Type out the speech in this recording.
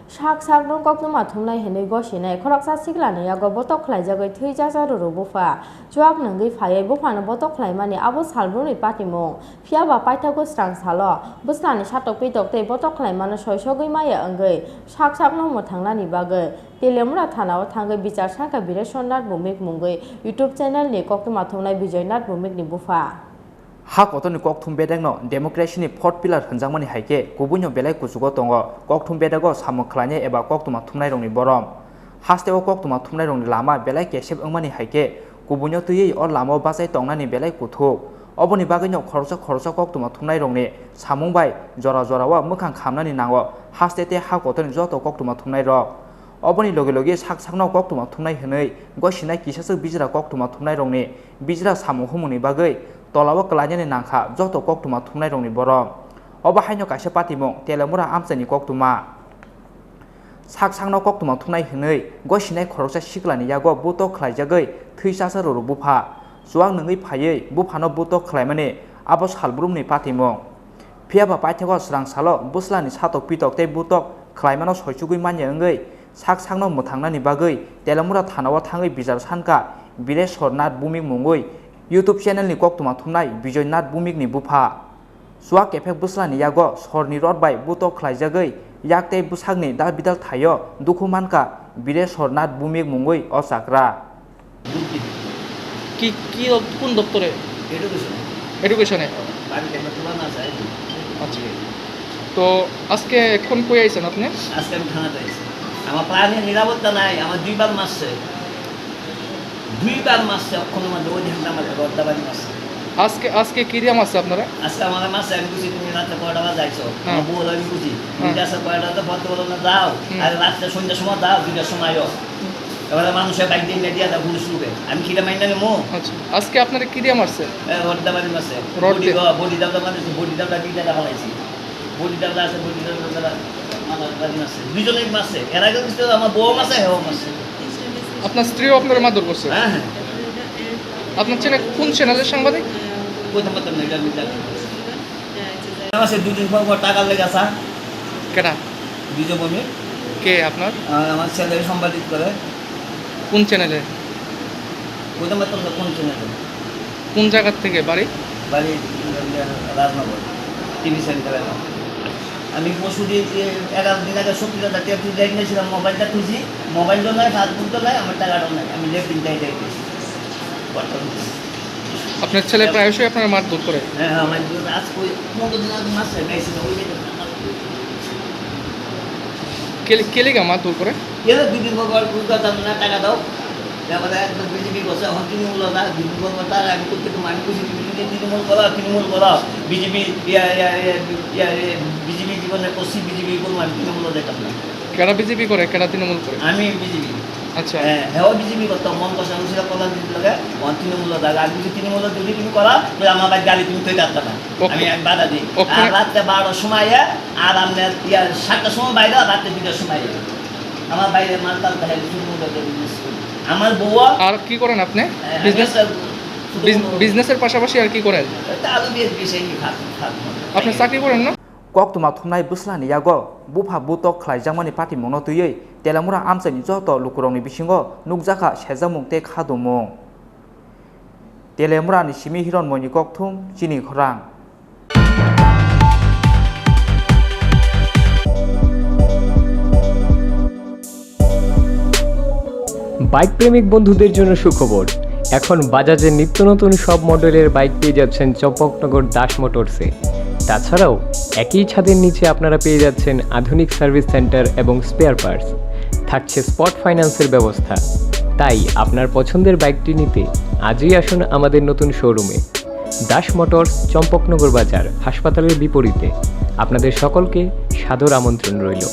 sak sak nong Koktwma Thumnai henei gosinai khoroksa siklani Yago Butok Khlaijagwi Thwi Chacharuru Bupha chuak nangui phaiye Bupha no Butok Khlaimani abo salbruni patimung phiaba paithago strang salo Bwslani satok pitok tei Butok Khlaimano soisogui maya angui sak sak nong mo thangnani bagui Telemura thanao thangai bichar saka Bireshonat Bumik mungui YouTube channel ni Koktwma Thumnai Bijoynat Bumik ni Bupha ha kotoni Koktwma bedagno democracy ni fourth pillar hanjangmani haike kubunyo belai kusugo tongo Koktwma bedago samung khlaine eba Koktwma Thumnai rongni borom hasteo Koktwma Thumnai rongni lama belai kesep angmani haike kubunyo tui or lama basai tongnani belai kuthuk oboni bagino khorsa Koktwma Thumnai rongni samung bai jora wa mukhang khamnani nango hastete ha kotoni joto Koktwma Thumnai rok oboni loge sak sakno Koktwma Thumnai henei gosinai kisasuk bijra Koktwma Thumnai rongni bijra samung humuni bagui tolawo Khlaijagwi nangkha joto Koktwma Thumnai rongni borom obo haino kaisa patimung Telemura amchani Koktwma sak sakno Koktwma Thumnai henei gosinai khoroksa siklani Yago Butok Khlaijagwi Thwi Chacharuru Bupha chuak nangui phaiye Buphano Butok khlaimani abo salbrumni patimung phiaba paithago srang salo Bwslani satok pitok tei Butok khlaimano soisugui manya angui sak sakno muthangnani bagui Telemura thanao thangui bijar sanka Bireshonat Bumik mungui YouTube channel ni Koktwma Thumnai Bijoynat Bumik ni Bupha chuak efek Bwslani Yago sorni rod bai Butok Khlaijagwi yaktei bwsakni dal bidal thayo dukhu manka Bireshonat Bumik mungui o chakra কি কোন দপ্তরে এডুকেশনে আচ্ছা তো আজকে এখন কই আইছেন আপনি আজকে আমি থানাতে আইছি আমার প্রাণের নিরাপত্তা নাই আমার দুইবার মারছে অক্ষণ মধ্যে ওই দিন আমার গর্দাবাড়ি মারছে আজকে কি দিয়া মারছে আপনারা আজকে আমার মারছে আমি বুঝি তুমি রাতে কয়টা বাজে যাইছো আমার বউ আমি বুঝি দুইটা আছে কয়টাতে বলতে বলো না দাও আর রাত্রে সন্ধ্যার সময় দাও দুইটার সময় এবারে মানুষের বাইক দিয়ে দিয়া দাও পুলিশ রূপে আমি কিটা মাইনা নেবো আচ্ছা আজকে আপনারা কি দিয়া মারছে গর্দাবাড়ি মারছে বডি দাও মানে বডি দাওটা দুইটা বানাইছি বডি দাওটা আছে বডি দাওটা আমার বাড়ি মারছে দুইজনেই মারছে এর আগে আমার বউ মারছে হেও মারছে আপনার স্ত্রীও আপনার মারধর করছে হ্যাঁ আপনার চ্যানেল কোন চ্যানেলের সাংবাদিক দুদিন পর টাকা লেগে আসা কেনা বিজয় বমি কে আপনার আমার ছেলে সম্পাদিত করে কোন চ্যানেলে কোন চ্যানেলে কোন জায়গা থেকে বাড়ি রাজনগর টিভি সেন্টারে আমি পরশু দিয়ে 11 দিন আগে 70,000 টাকা তুলে নিয়েছিলাম মোবাইলটা খুঁজি মোবাইলও নাই ফাসবুকও নাই আমার টাকাটাও নাই আমি লেফটিং টাইটাই দিয়েছি আপনার ছেলে প্রায়শই আপনার মারধর করে হ্যাঁ আমার আজ 15 দিন আগে মাসে গাইছি ওই কেলেগা মারধর করে এর দুদিন পর না টাকা দাও তারপরে একদম বিজেপি বসে তৃণমূল না দুদিন পর তার আমি করতে তো মানি খুশি তৃণমূল করা বিজেপি জীবনে পশ্চিম বিজেপি করবো আমি তৃণমূল দেখতাম না কেনা বিজেপি করে কেনা তৃণমূল করে আমি বিজেপি আচ্ছা হ্যাঁ বিজেপি করতাম মন কষা ছিল কল্যাণ দিতে লাগে তৃণমূল দাদা আমি যদি তৃণমূল যদি তুমি করো আমার বাড়ি গাড়ি তুমি তৈরি আসতে না আমি বাধা দিই আর রাত্রে 12টার সময় আর আপনার 7টার সময় বাইরে রাত্রে 2টার সময় আমার বাইরে মাল তাল দেখা আমার বউ আর কি করেন আপনি বিজনেসের পাশাপাশি আর কি করেন আলু বিষয় আপনি চাকরি করেন না Koktwma Thumnai Bwslani Yago Bupha Butok Khlaijagmani patimungno tuiye Telemura amchani joto lukurongni bisingo nukjaka sejamung te khadumung Telemura ni simi hiron moni Koktwma Chini Khorang bike প্রেমিক বন্ধুদের জন্য সুখবর এখন বাজাজের নিত্য নতুন সব মডেলের বাইক পেয়ে যাচ্ছেন চম্পকনগর দাস মোটরসে তাছাড়াও একই ছাদের নিচে আপনারা পেয়ে যাচ্ছেন আধুনিক সার্ভিস সেন্টার এবং স্পেয়ার পার্টস থাকছে স্পট ফাইন্যান্সের ব্যবস্থা তাই আপনার পছন্দের বাইকটি নিতে আজই আসুন আমাদের নতুন শোরুমে দাস মোটরস চম্পকনগর বাজার হাসপাতালের বিপরীতে আপনাদের সকলকে সাদর আমন্ত্রণ রইল